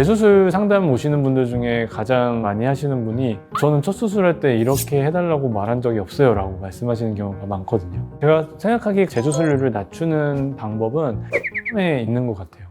재수술 상담 오시는 분들 중에 가장 많이 하시는 분이 저는 첫 수술할 때 이렇게 해달라고 말한 적이 없어요 라고 말씀하시는 경우가 많거든요. 제가 생각하기에 재수술률을 낮추는 방법은 에 있는 것 같아요.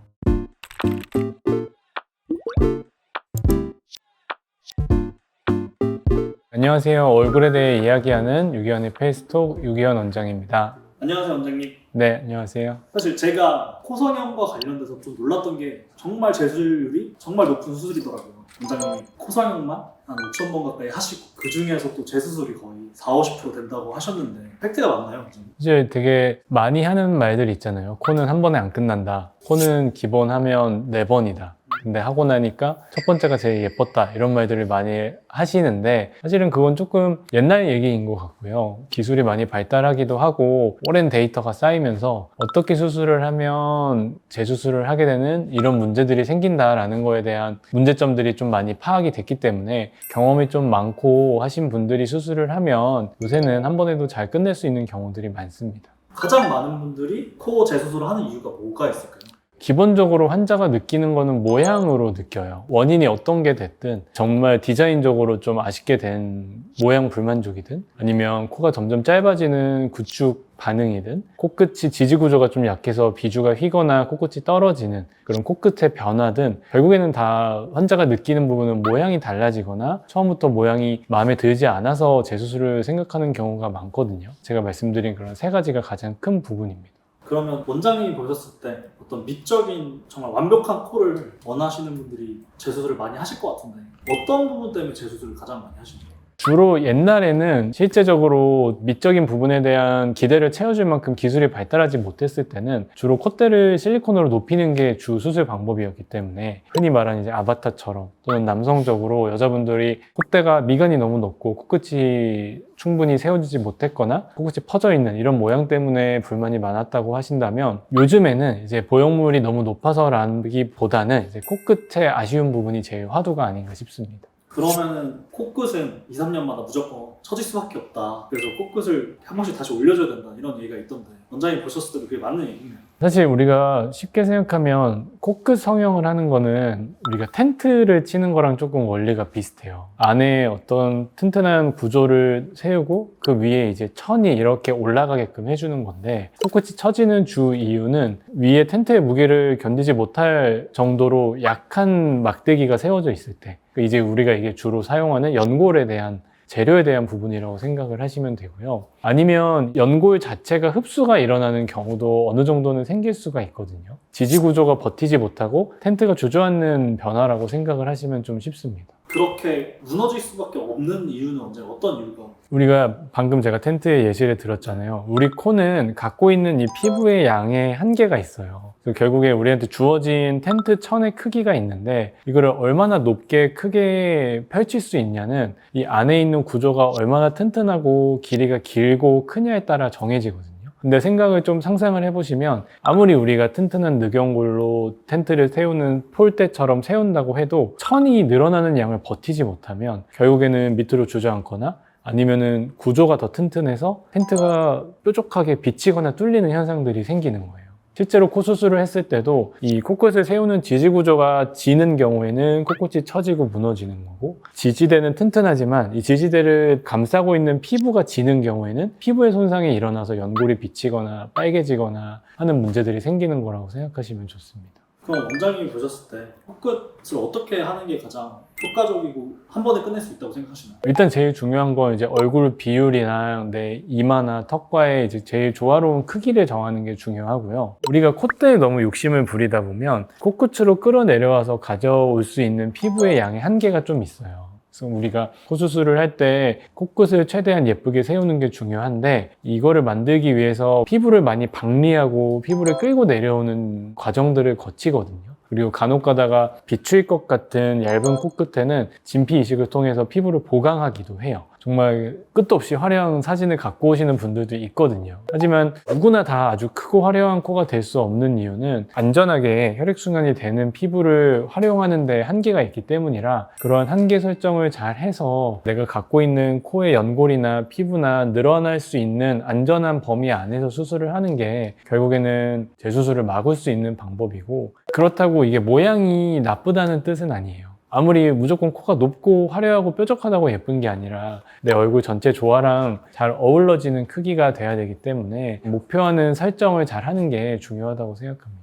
안녕하세요. 얼굴에 대해 이야기하는 유기현의 페이스톡 유기현 원장입니다. 안녕하세요, 원장님. 네, 안녕하세요. 사실 제가 코성형과 관련돼서 좀 놀랐던 게 정말 재수율이 정말 높은 수술이더라고요. 원장님이 코성형만 한 5,000번 가까이 하시고 그 중에서 또 재수술이 거의 40~50% 된다고 하셨는데 팩트가 맞나요, 원장님? 이제 되게 많이 하는 말들이 있잖아요. 코는 한 번에 안 끝난다. 코는 기본 하면 4번이다. 근데 하고 나니까 첫 번째가 제일 예뻤다 이런 말들을 많이 하시는데 사실은 그건 조금 옛날 얘기인 것 같고요. 기술이 많이 발달하기도 하고 오랜 데이터가 쌓이면서 어떻게 수술을 하면 재수술을 하게 되는 이런 문제들이 생긴다라는 거에 대한 문제점들이 좀 많이 파악이 됐기 때문에 경험이 좀 많고 하신 분들이 수술을 하면 요새는 한 번에도 잘 끝낼 수 있는 경우들이 많습니다. 가장 많은 분들이 코 재수술을 하는 이유가 뭐가 있을까요? 기본적으로 환자가 느끼는 거는 모양으로 느껴요. 원인이 어떤 게 됐든 정말 디자인적으로 좀 아쉽게 된 모양 불만족이든 아니면 코가 점점 짧아지는 구축 반응이든 코끝이 지지 구조가 좀 약해서 비주가 휘거나 코끝이 떨어지는 그런 코끝의 변화든 결국에는 다 환자가 느끼는 부분은 모양이 달라지거나 처음부터 모양이 마음에 들지 않아서 재수술을 생각하는 경우가 많거든요. 제가 말씀드린 그런 3가지가 가장 큰 부분입니다. 그러면 원장님이 보셨을 때 어떤 미적인 정말 완벽한 코를 원하시는 분들이 재수술을 많이 하실 것 같은데 어떤 부분 때문에 재수술을 가장 많이 하시나요? 주로 옛날에는 실제적으로 미적인 부분에 대한 기대를 채워줄 만큼 기술이 발달하지 못했을 때는 주로 콧대를 실리콘으로 높이는 게 주 수술 방법이었기 때문에 흔히 말하는 이제 아바타처럼 또는 남성적으로 여자분들이 콧대가 미간이 너무 높고 코끝이 충분히 세워지지 못했거나 코끝이 퍼져 있는 이런 모양 때문에 불만이 많았다고 하신다면 요즘에는 이제 보형물이 너무 높아서라기보다는 이제 코끝의 아쉬운 부분이 제일 화두가 아닌가 싶습니다. 그러면은 코끝은 2~3년마다 무조건 처질 수밖에 없다. 그래서 코끝을 한 번씩 다시 올려줘야 된다. 이런 얘기가 있던데 원장님 보셨을 때도 그게 맞는 얘기인가요? 사실 우리가 쉽게 생각하면 코끝 성형을 하는 거는 우리가 텐트를 치는 거랑 조금 원리가 비슷해요. 안에 어떤 튼튼한 구조를 세우고 그 위에 이제 천이 이렇게 올라가게끔 해주는 건데 코끝이 처지는 주 이유는 위에 텐트의 무게를 견디지 못할 정도로 약한 막대기가 세워져 있을 때 이제 우리가 이게 주로 사용하는 연골에 대한 재료에 대한 부분이라고 생각을 하시면 되고요. 아니면 연골 자체가 흡수가 일어나는 경우도 어느 정도는 생길 수가 있거든요. 지지 구조가 버티지 못하고 텐트가 주저앉는 변화라고 생각을 하시면 좀 쉽습니다. 그렇게 무너질 수밖에 없는 이유는 어떤 이유가? 우리가 방금 제가 텐트의 예시를 들었잖아요. 우리 코는 갖고 있는 이 피부의 양의 한계가 있어요. 결국에 우리한테 주어진 텐트 천의 크기가 있는데 이거를 얼마나 높게 크게 펼칠 수 있냐는 이 안에 있는 구조가 얼마나 튼튼하고 길이가 길고 크냐에 따라 정해지거든요. 근데 생각을 좀 상상을 해보시면 아무리 우리가 튼튼한 늑연골로 텐트를 세우는 폴대처럼 세운다고 해도 천이 늘어나는 양을 버티지 못하면 결국에는 밑으로 주저앉거나 아니면은 구조가 더 튼튼해서 텐트가 뾰족하게 비치거나 뚫리는 현상들이 생기는 거예요. 실제로 코 수술을 했을 때도 이 코끝을 세우는 지지 구조가 지는 경우에는 코끝이 처지고 무너지는 거고 지지대는 튼튼하지만 이 지지대를 감싸고 있는 피부가 지는 경우에는 피부의 손상이 일어나서 연골이 비치거나 빨개지거나 하는 문제들이 생기는 거라고 생각하시면 좋습니다. 그럼 원장님이 보셨을 때 코끝을 어떻게 하는 게 가장 효과적이고 한 번에 끝낼 수 있다고 생각하시나요? 일단 제일 중요한 건 이제 얼굴 비율이나 내 이마나 턱과의 이제 제일 조화로운 크기를 정하는 게 중요하고요. 우리가 콧대에 너무 욕심을 부리다 보면 코끝으로 끌어내려와서 가져올 수 있는 피부의 양의 한계가 좀 있어요. 그래서 우리가 코 수술을 할 때 코끝을 최대한 예쁘게 세우는 게 중요한데 이거를 만들기 위해서 피부를 많이 박리하고 피부를 끌고 내려오는 과정들을 거치거든요. 그리고 간혹 가다가 비추일 것 같은 얇은 코끝에는 진피 이식을 통해서 피부를 보강하기도 해요. 정말 끝도 없이 화려한 사진을 갖고 오시는 분들도 있거든요. 하지만 누구나 다 아주 크고 화려한 코가 될 수 없는 이유는 안전하게 혈액순환이 되는 피부를 활용하는 데 한계가 있기 때문이라, 그러한 한계 설정을 잘 해서 내가 갖고 있는 코의 연골이나 피부나 늘어날 수 있는 안전한 범위 안에서 수술을 하는 게 결국에는 재수술을 막을 수 있는 방법이고, 그렇다고 이게 모양이 나쁘다는 뜻은 아니에요. 아무리 무조건 코가 높고 화려하고 뾰족하다고 예쁜 게 아니라 내 얼굴 전체 조화랑 잘 어우러지는 크기가 돼야 되기 때문에 목표하는 설정을 잘 하는 게 중요하다고 생각합니다.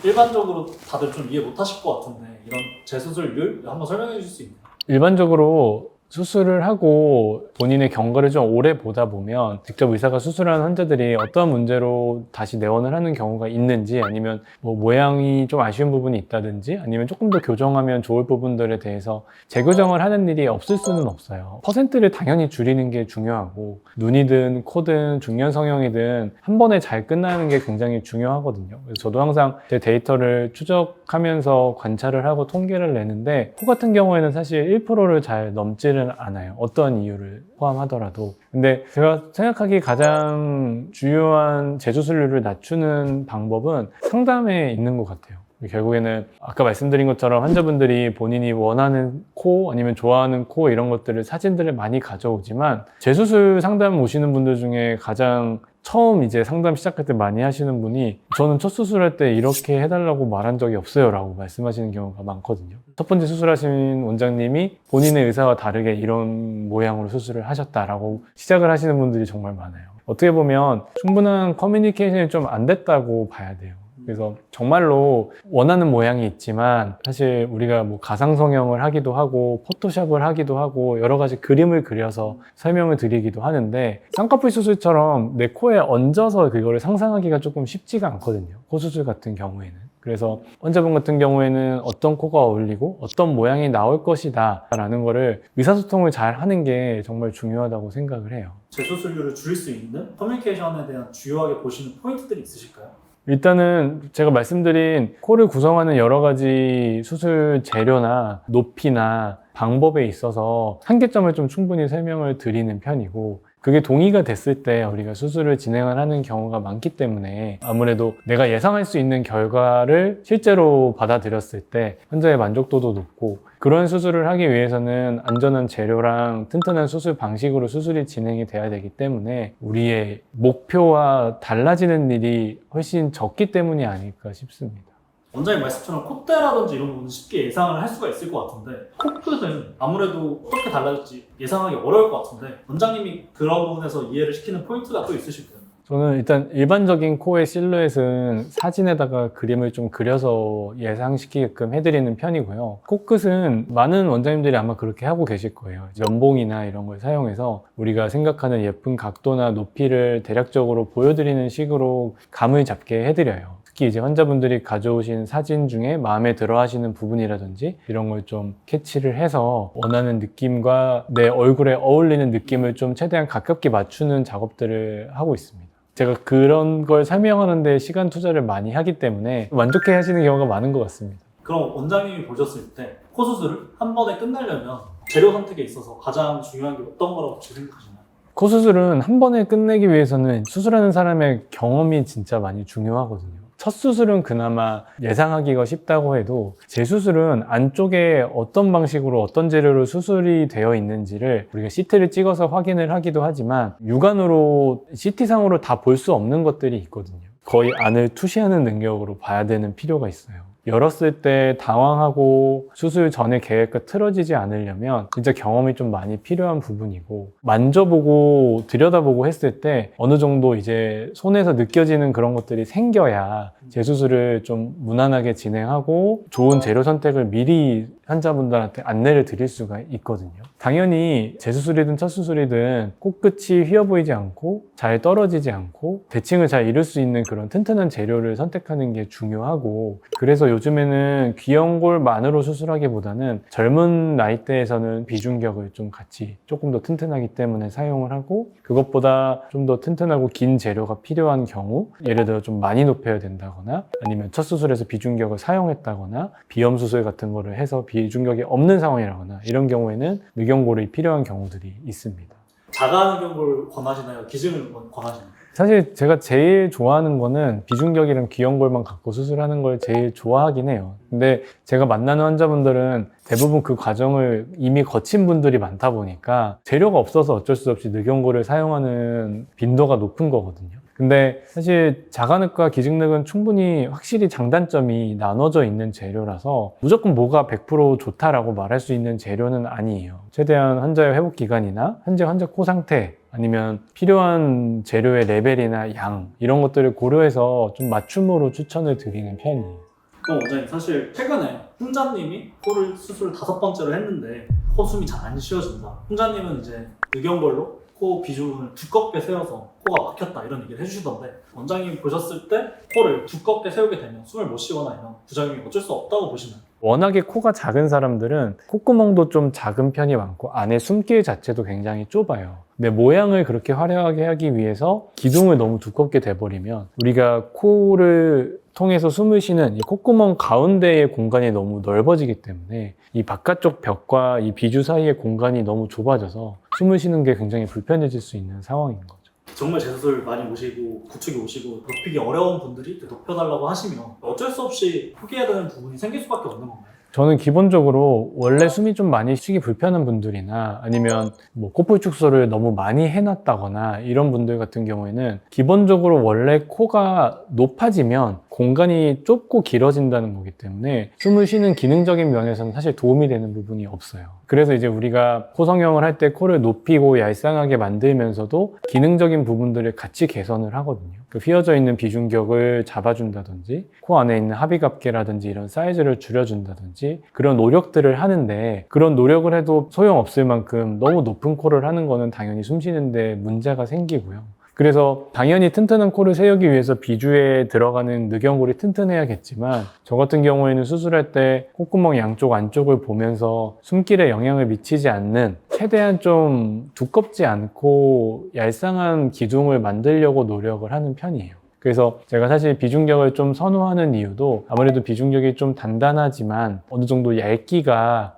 일반적으로 다들 좀 이해 못 하실 것 같은데 이런 재수술률 한번 설명해 주실 수 있나요? 일반적으로 수술을 하고 본인의 경과를 좀 오래 보다 보면 직접 의사가 수술하는 환자들이 어떤 문제로 다시 내원을 하는 경우가 있는지, 아니면 뭐 모양이 좀 아쉬운 부분이 있다든지, 아니면 조금 더 교정하면 좋을 부분들에 대해서 재교정을 하는 일이 없을 수는 없어요. 퍼센트를 당연히 줄이는 게 중요하고, 눈이든 코든 중년 성형이든 한 번에 잘 끝나는 게 굉장히 중요하거든요. 그래서 저도 항상 제 데이터를 추적하면서 관찰을 하고 통계를 내는데, 코 같은 경우에는 사실 1%를 잘 넘지는 않아요. 어떤 이유를 포함하더라도. 근데 제가 생각하기에 가장 중요한 재수술률을 낮추는 방법은 상담에 있는 것 같아요. 결국에는 아까 말씀드린 것처럼 환자분들이 본인이 원하는 코 아니면 좋아하는 코 이런 것들을 사진들을 많이 가져오지만, 재수술 상담 오시는 분들 중에 가장 처음 이제 상담 시작할 때 많이 하시는 분이 저는 첫 수술할 때 이렇게 해달라고 말한 적이 없어요 라고 말씀하시는 경우가 많거든요. 첫 번째 수술하신 원장님이 본인의 의사와 다르게 이런 모양으로 수술을 하셨다라고 시작을 하시는 분들이 정말 많아요. 어떻게 보면 충분한 커뮤니케이션이 좀 안 됐다고 봐야 돼요. 그래서 정말로 원하는 모양이 있지만, 사실 우리가 뭐 가상 성형을 하기도 하고 포토샵을 하기도 하고 여러 가지 그림을 그려서 설명을 드리기도 하는데, 쌍꺼풀 수술처럼 내 코에 얹어서 그거를 상상하기가 조금 쉽지가 않거든요. 코 수술 같은 경우에는. 그래서 환자분 같은 경우에는 어떤 코가 어울리고 어떤 모양이 나올 것이다 라는 거를 의사소통을 잘 하는 게 정말 중요하다고 생각을 해요. 재수술률을 줄일 수 있는 커뮤니케이션에 대한 주요하게 보시는 포인트들이 있으실까요? 일단은 제가 말씀드린 코를 구성하는 여러 가지 수술 재료나 높이나 방법에 있어서 한계점을 좀 충분히 설명을 드리는 편이고, 그게 동의가 됐을 때 우리가 수술을 진행을 하는 경우가 많기 때문에 아무래도 내가 예상할 수 있는 결과를 실제로 받아들였을 때 환자의 만족도도 높고, 그런 수술을 하기 위해서는 안전한 재료랑 튼튼한 수술 방식으로 수술이 진행이 돼야 되기 때문에 우리의 목표와 달라지는 일이 훨씬 적기 때문이 아닐까 싶습니다. 원장님 말씀처럼 콧대라든지 이런 부분은 쉽게 예상을 할 수가 있을 것 같은데, 코끝은 아무래도 어떻게 달라질지 예상하기 어려울 것 같은데 원장님이 그런 부분에서 이해를 시키는 포인트가 또 있으실까요? 저는 일단 일반적인 코의 실루엣은 사진에다가 그림을 좀 그려서 예상시키게끔 해드리는 편이고요. 코끝은 많은 원장님들이 아마 그렇게 하고 계실 거예요. 면봉이나 이런 걸 사용해서 우리가 생각하는 예쁜 각도나 높이를 대략적으로 보여드리는 식으로 감을 잡게 해드려요. 특히 이제 환자분들이 가져오신 사진 중에 마음에 들어 하시는 부분이라든지 이런 걸 좀 캐치를 해서 원하는 느낌과 내 얼굴에 어울리는 느낌을 좀 최대한 가깝게 맞추는 작업들을 하고 있습니다. 제가 그런 걸 설명하는데 시간 투자를 많이 하기 때문에 만족해 하시는 경우가 많은 것 같습니다. 그럼 원장님이 보셨을 때 코 수술을 한 번에 끝내려면 재료 선택에 있어서 가장 중요한 게 어떤 거라고 생각하시나요? 코 수술은 한 번에 끝내기 위해서는 수술하는 사람의 경험이 진짜 많이 중요하거든요. 첫 수술은 그나마 예상하기가 쉽다고 해도 재수술은 안쪽에 어떤 방식으로 어떤 재료로 수술이 되어 있는지를 우리가 CT를 찍어서 확인을 하기도 하지만 육안으로 CT상으로 다 볼 수 없는 것들이 있거든요. 거의 안을 투시하는 능력으로 봐야 되는 필요가 있어요. 열었을 때 당황하고 수술 전에 계획과 틀어지지 않으려면 진짜 경험이 좀 많이 필요한 부분이고, 만져보고 들여다보고 했을 때 어느 정도 이제 손에서 느껴지는 그런 것들이 생겨야 재수술을 좀 무난하게 진행하고 좋은 재료 선택을 미리 환자분들한테 안내를 드릴 수가 있거든요. 당연히 재수술이든 첫 수술이든 코끝이 휘어 보이지 않고 잘 떨어지지 않고 대칭을 잘 이룰 수 있는 그런 튼튼한 재료를 선택하는 게 중요하고, 그래서 요즘에는 귀연골만으로 수술하기보다는 젊은 나이대에서는 비중격을 좀 같이 조금 더 튼튼하기 때문에 사용을 하고, 그것보다 좀 더 튼튼하고 긴 재료가 필요한 경우, 예를 들어 좀 많이 높여야 된다거나 아니면 첫 수술에서 비중격을 사용했다거나 비염 수술 같은 거를 해서 비중격이 없는 상황이라거나 이런 경우에는 늑연골이 필요한 경우들이 있습니다. 자가 늑연골 권하시나요? 기증을 권하시나요? 사실 제가 제일 좋아하는 거는 비중격이랑 귀연골만 갖고 수술하는 걸 제일 좋아하긴 해요. 근데 제가 만나는 환자분들은 대부분 그 과정을 이미 거친 분들이 많다 보니까 재료가 없어서 어쩔 수 없이 늑연골을 사용하는 빈도가 높은 거거든요. 근데 사실 자가늑과 기증늑은 충분히 확실히 장단점이 나눠져 있는 재료라서 무조건 뭐가 100% 좋다라고 말할 수 있는 재료는 아니에요. 최대한 환자의 회복 기간이나 현재 환자 코 상태 아니면 필요한 재료의 레벨이나 양 이런 것들을 고려해서 좀 맞춤으로 추천을 드리는 편이에요. 그럼 원장님 사실 최근에 풍자님이 코를 수술 5번째로 했는데 코 숨이 잘 안 쉬어진다. 풍자님은 이제 늑연골로 코 비중을 두껍게 세워서 코가 막혔다 이런 얘기를 해주시던데 원장님 보셨을 때 코를 두껍게 세우게 되면 숨을 못 쉬거나 이런 부작용이 어쩔 수 없다고 보시나요? 워낙에 코가 작은 사람들은 콧구멍도 좀 작은 편이 많고 안에 숨길 자체도 굉장히 좁아요. 근데 모양을 그렇게 화려하게 하기 위해서 기둥을 너무 두껍게 돼버리면 우리가 코를 통해서 숨을 쉬는 이 콧구멍 가운데의 공간이 너무 넓어지기 때문에 이 바깥쪽 벽과 이 비주 사이의 공간이 너무 좁아져서 숨을 쉬는 게 굉장히 불편해질 수 있는 상황인 거죠. 정말 재수술 많이 오시고 구축이 오시고 높이기 어려운 분들이 높여달라고 하시면 어쩔 수 없이 포기해야 되는 부분이 생길 수밖에 없는 건가요? 저는 기본적으로 원래 숨이 좀 많이 쉬기 불편한 분들이나 아니면 뭐 코풀 축소를 너무 많이 해놨다거나 이런 분들 같은 경우에는 기본적으로 원래 코가 높아지면 공간이 좁고 길어진다는 거기 때문에 숨을 쉬는 기능적인 면에서는 사실 도움이 되는 부분이 없어요. 그래서 이제 우리가 코 성형을 할 때 코를 높이고 얄쌍하게 만들면서도 기능적인 부분들을 같이 개선을 하거든요. 그 휘어져 있는 비중격을 잡아준다든지 코 안에 있는 합의갑계라든지 이런 사이즈를 줄여준다든지 그런 노력들을 하는데 그런 노력을 해도 소용없을 만큼 너무 높은 코를 하는 거는 당연히 숨 쉬는데 문제가 생기고요. 그래서 당연히 튼튼한 코를 세우기 위해서 비주에 들어가는 늑연골이 튼튼해야겠지만 저 같은 경우에는 수술할 때 콧구멍 양쪽 안쪽을 보면서 숨길에 영향을 미치지 않는 최대한 좀 두껍지 않고 얄쌍한 기둥을 만들려고 노력을 하는 편이에요. 그래서 제가 사실 비중격을 좀 선호하는 이유도 아무래도 비중격이 좀 단단하지만 어느 정도 얇기가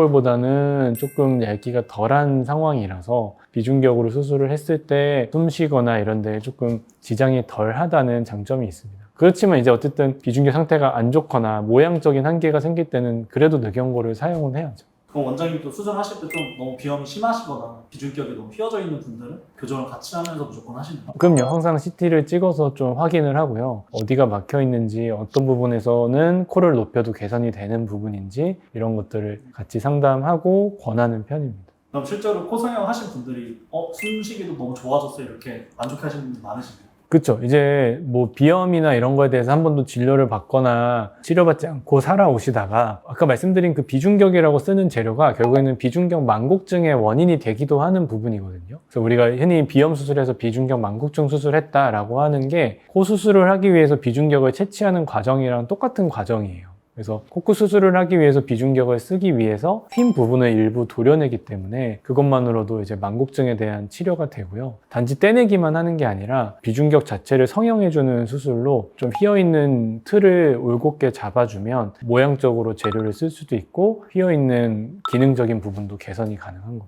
늑연골보다는 조금 얇기가 덜한 상황이라서 비중격으로 수술을 했을 때 숨 쉬거나 이런 데 조금 지장이 덜하다는 장점이 있습니다. 그렇지만 이제 어쨌든 비중격 상태가 안 좋거나 모양적인 한계가 생길 때는 그래도 늑연골을 사용은 해야죠. 그럼 원장님도 수술하실 때 좀 너무 비염이 심하시거나 비중격이 너무 휘어져 있는 분들은 교정을 같이 하면서 무조건 하시나요? 그럼요. 항상 CT를 찍어서 좀 확인을 하고요. 어디가 막혀 있는지, 어떤 부분에서는 코를 높여도 개선이 되는 부분인지 이런 것들을 같이 상담하고 권하는 편입니다. 그럼 실제로 코 성형 하신 분들이 숨쉬기도 너무 좋아졌어 이렇게 만족하시는 분들 많으신가요? 그렇죠. 이제 뭐 비염이나 이런 거에 대해서 한 번도 진료를 받거나 치료받지 않고 살아오시다가 아까 말씀드린 그 비중격이라고 쓰는 재료가 결국에는 비중격 만곡증의 원인이 되기도 하는 부분이거든요. 그래서 우리가 흔히 비염 수술해서 비중격 만곡증 수술했다라고 하는 게 코 수술을 하기 위해서 비중격을 채취하는 과정이랑 똑같은 과정이에요. 그래서 코끝 수술을 하기 위해서 비중격을 쓰기 위해서 핀 부분을 일부 도려내기 때문에 그것만으로도 이제 만곡증에 대한 치료가 되고요. 단지 떼내기만 하는 게 아니라 비중격 자체를 성형해주는 수술로 좀 휘어있는 틀을 올곧게 잡아주면 모양적으로 재료를 쓸 수도 있고 휘어있는 기능적인 부분도 개선이 가능한 겁니다.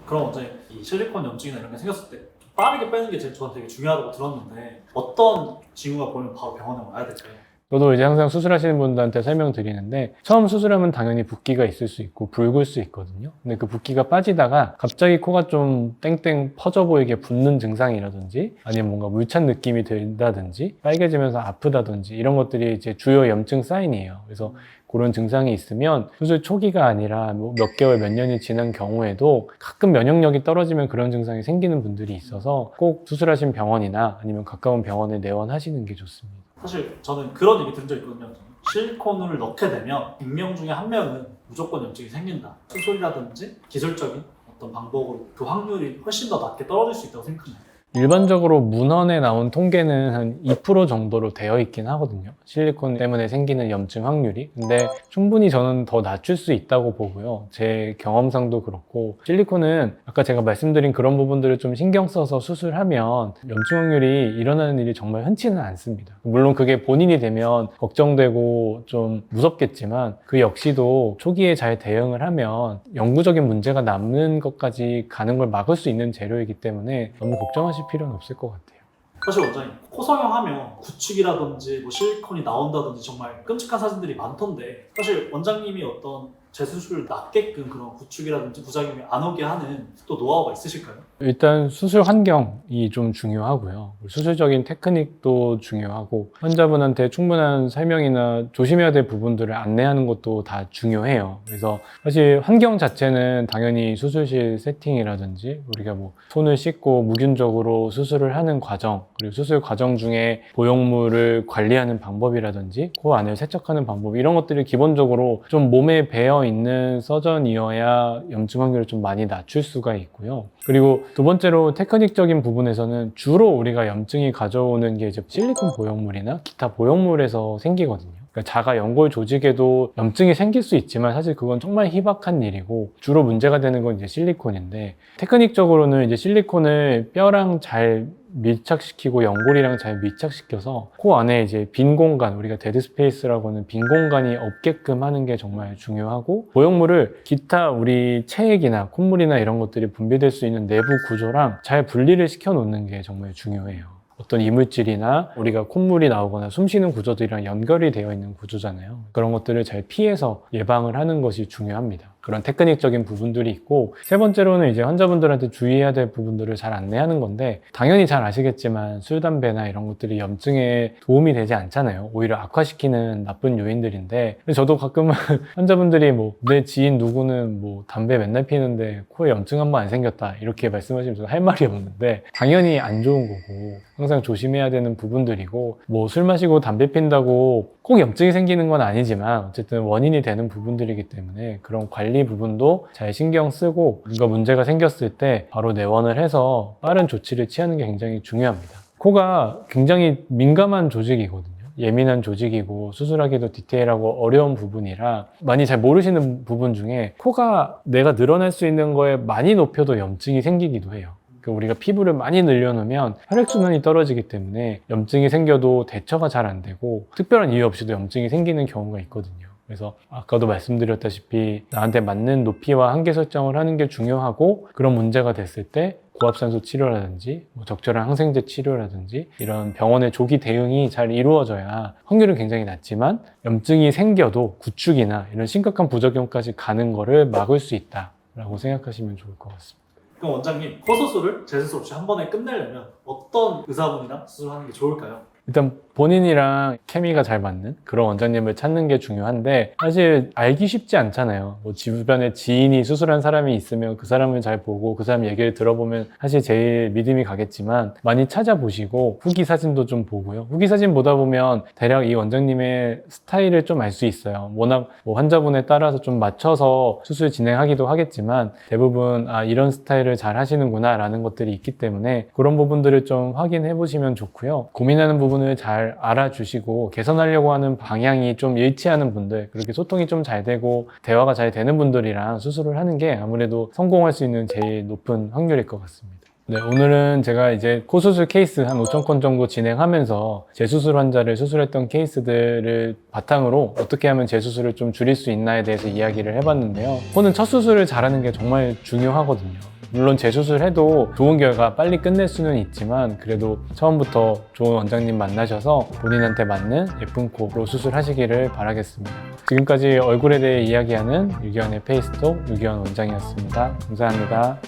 그럼 원장님 이 실리콘 염증이나 이런 게 생겼을 때 빠르게 빼는 게 저한테 되게 중요하다고 들었는데 어떤 징후가 보이면 바로 병원에 와야 될까요? 저도 이제 항상 수술하시는 분들한테 설명드리는데 처음 수술하면 당연히 붓기가 있을 수 있고 붉을 수 있거든요. 근데 그 붓기가 빠지다가 갑자기 코가 좀 땡땡 퍼져 보이게 붓는 증상이라든지 아니면 뭔가 물찬 느낌이 든다든지 빨개지면서 아프다든지 이런 것들이 이제 주요 염증 사인이에요. 그래서 그런 증상이 있으면 수술 초기가 아니라 몇 개월, 몇 년이 지난 경우에도 가끔 면역력이 떨어지면 그런 증상이 생기는 분들이 있어서 꼭 수술하신 병원이나 아니면 가까운 병원에 내원하시는 게 좋습니다. 사실 저는 그런 얘기 들은 적 있거든요. 실리콘을 넣게 되면 100명 중에 1명은 무조건 염증이 생긴다. 수술이라든지 기술적인 어떤 방법으로 그 확률이 훨씬 더 낮게 떨어질 수 있다고 생각해요. 일반적으로 문헌에 나온 통계는 한 2% 정도로 되어 있긴 하거든요. 실리콘 때문에 생기는 염증 확률이. 근데 충분히 저는 더 낮출 수 있다고 보고요. 제 경험상도 그렇고 실리콘은 아까 제가 말씀드린 그런 부분들을 좀 신경 써서 수술하면 염증 확률이 일어나는 일이 정말 흔치는 않습니다. 물론 그게 본인이 되면 걱정되고 좀 무섭겠지만 그 역시도 초기에 잘 대응을 하면 영구적인 문제가 남는 것까지 가는 걸 막을 수 있는 재료이기 때문에 너무 걱정하실 필요는 없을 것 같아요. 사실 원장님, 코성형 하면 구축이라든지 뭐 실리콘이 나온다든지 정말 끔찍한 사진들이 많던데 사실 원장님이 어떤 재수술을 낫게끔 그런 구축이라든지 부작용이 안 오게 하는 또 노하우가 있으실까요? 일단 수술 환경이 좀 중요하고요. 수술적인 테크닉도 중요하고 환자분한테 충분한 설명이나 조심해야 될 부분들을 안내하는 것도 다 중요해요. 그래서 사실 환경 자체는 당연히 수술실 세팅이라든지 우리가 뭐 손을 씻고 무균적으로 수술을 하는 과정, 그리고 수술 과정 중에 보형물을 관리하는 방법이라든지 코 안을 세척하는 방법, 이런 것들이 기본적으로 좀 몸에 배어 있는 서전이어야 염증 확률을 좀 많이 낮출 수가 있고요. 그리고 두 번째로 테크닉적인 부분에서는 주로 우리가 염증이 가져오는 게 이제 실리콘 보형물이나 기타 보형물에서 생기거든요. 그러니까 자가 연골 조직에도 염증이 생길 수 있지만 사실 그건 정말 희박한 일이고 주로 문제가 되는 건 이제 실리콘인데, 테크닉적으로는 이제 실리콘을 뼈랑 잘 밀착시키고 연골이랑 잘 밀착시켜서 코 안에 이제 빈 공간, 우리가 데드 스페이스라고 하는 빈 공간이 없게끔 하는 게 정말 중요하고, 보형물을 기타 우리 체액이나 콧물이나 이런 것들이 분비될 수 있는 내부 구조랑 잘 분리를 시켜 놓는 게 정말 중요해요. 어떤 이물질이나 우리가 콧물이 나오거나 숨 쉬는 구조들이랑 연결이 되어 있는 구조잖아요. 그런 것들을 잘 피해서 예방을 하는 것이 중요합니다. 그런 테크닉적인 부분들이 있고, 세 번째로는 이제 환자분들한테 주의해야 될 부분들을 잘 안내하는 건데, 당연히 잘 아시겠지만 술, 담배나 이런 것들이 염증에 도움이 되지 않잖아요. 오히려 악화시키는 나쁜 요인들인데, 저도 가끔은 환자분들이 뭐 내 지인 누구는 뭐 담배 맨날 피는데 코에 염증 한 번 안 생겼다 이렇게 말씀하시면서 할 말이 없는데, 당연히 안 좋은 거고 항상 조심해야 되는 부분들이고, 뭐 술 마시고 담배 핀다고 꼭 염증이 생기는 건 아니지만 어쨌든 원인이 되는 부분들이기 때문에 그런 관리 부분도 잘 신경 쓰고, 뭔가 문제가 생겼을 때 바로 내원을 해서 빠른 조치를 취하는 게 굉장히 중요합니다. 코가 굉장히 민감한 조직이거든요. 예민한 조직이고 수술하기도 디테일하고 어려운 부분이라 많이 잘 모르시는 부분 중에 코가 내가 늘어날 수 있는 거에 많이 높여도 염증이 생기기도 해요. 우리가 피부를 많이 늘려놓으면 혈액순환이 떨어지기 때문에 염증이 생겨도 대처가 잘 안 되고 특별한 이유 없이도 염증이 생기는 경우가 있거든요. 그래서 아까도 말씀드렸다시피 나한테 맞는 높이와 한계 설정을 하는 게 중요하고, 그런 문제가 됐을 때 고압산소 치료라든지 뭐 적절한 항생제 치료라든지 이런 병원의 조기 대응이 잘 이루어져야 확률은 굉장히 낮지만 염증이 생겨도 구축이나 이런 심각한 부작용까지 가는 거를 막을 수 있다라고 생각하시면 좋을 것 같습니다. 그럼 원장님, 코 수술을 재수술 없이 한 번에 끝내려면 어떤 의사분이랑 수술하는 게 좋을까요? 일단 본인이랑 케미가 잘 맞는 그런 원장님을 찾는 게 중요한데, 사실 알기 쉽지 않잖아요. 뭐 주변에 지인이 수술한 사람이 있으면 그 사람을 잘 보고 그 사람 얘기를 들어보면 사실 제일 믿음이 가겠지만, 많이 찾아보시고 후기 사진도 좀 보고요. 후기 사진 보다 보면 대략 이 원장님의 스타일을 좀 알 수 있어요. 워낙 뭐 환자분에 따라서 좀 맞춰서 수술 진행하기도 하겠지만 대부분 이런 스타일을 잘 하시는구나 라는 것들이 있기 때문에 그런 부분들을 좀 확인해 보시면 좋고요. 고민하는 부분을 잘 알아주시고 개선하려고 하는 방향이 좀 일치하는 분들, 그렇게 소통이 좀 잘 되고 대화가 잘 되는 분들이랑 수술을 하는 게 아무래도 성공할 수 있는 제일 높은 확률일 것 같습니다. 네, 오늘은 제가 이제 코 수술 케이스 한 5,000건 정도 진행하면서 재수술 환자를 수술했던 케이스들을 바탕으로 어떻게 하면 재수술을 좀 줄일 수 있나에 대해서 이야기를 해봤는데요. 코는 첫 수술을 잘하는 게 정말 중요하거든요. 물론 재수술해도 좋은 결과 빨리 끝낼 수는 있지만 그래도 처음부터 좋은 원장님 만나셔서 본인한테 맞는 예쁜 코로 수술하시기를 바라겠습니다. 지금까지 얼굴에 대해 이야기하는 유기현의 페이스톡 유기현 원장이었습니다. 감사합니다.